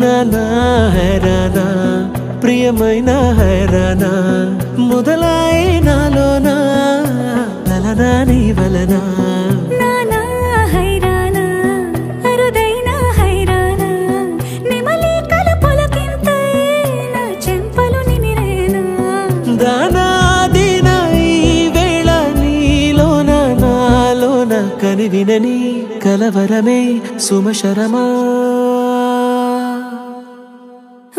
నానా హైరానా ప్రియమైన హైరానా మొదలాయి నాలోనా లలనా నీ వలనా నానా హైరానా అరుదైన హైరానా నిమలి కలపులకింతై నా చెంపలు నిమిరేనా దానాదిన ఈ వేళ నీలోన నాలోన కనివినని కలవరమే సుమశరమా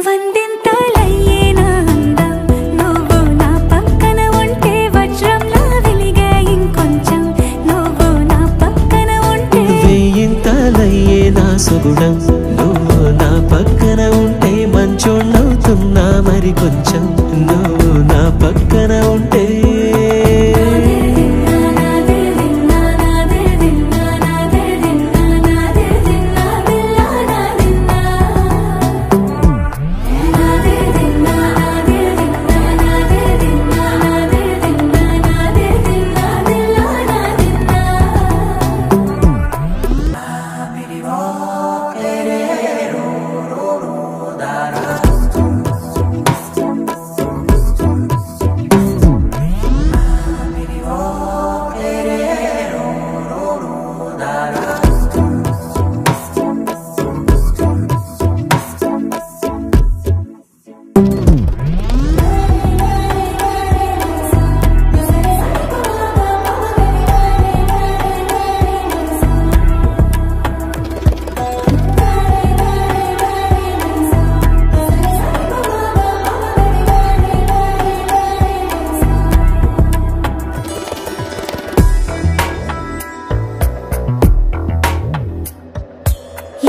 వందింతలయ్యేనా అందం నువ్వు నా పక్కన ఉంటే వజ్రంలా వెలిగే ఇంకొంచెం నువ్వు నా పక్కన ఉంటే వెయ్యింతలయ్యే నా సుగుణం నువ్వు నా పక్కన ఉంటే మంచోణ్ణవుతున్నా మరి కొంచెం నువ్వు నా పక్కన ఉంటే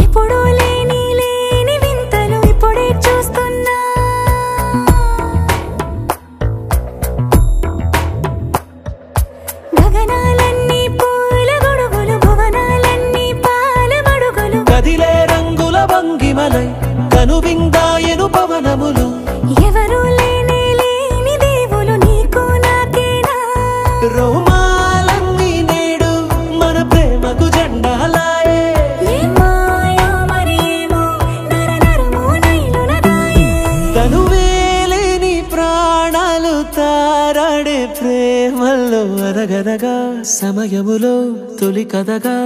ఎప్పుడూ లేని వింతలు ఇప్పుడే చూస్తున్నా గగనాలన్నీ పూల గొడుగులు భువనాలన్నీ పాల మడుగులు కదిలే రంగుల భంగిమలై కనువిందాయను పవనములు ఎవరూ లేని దేవులు నీకు నాకేనా రోమాలన్నీ నేడు మన ప్రేమకు జెండాలాయే తనువేలేని ప్రాణాలు తారాడే ప్రేమల్లో అనగనగా సమయములో తొలి కథగా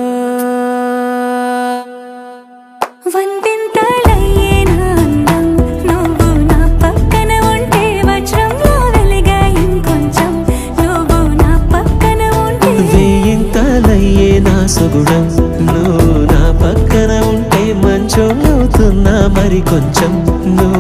వందింతలయ్యేనా అందం నువ్వు నా పక్కన ఉంటే వజ్రంలా వెలిగే ఇంకొంచెం నువ్వు నా పక్కన ఉంటే వెయ్యింతలయ్యే నా సుగుణం నువ్వు నా పక్కన ఉంటే మంచోణ్ణవుతున్నా మరి కొంచెం నువ్వు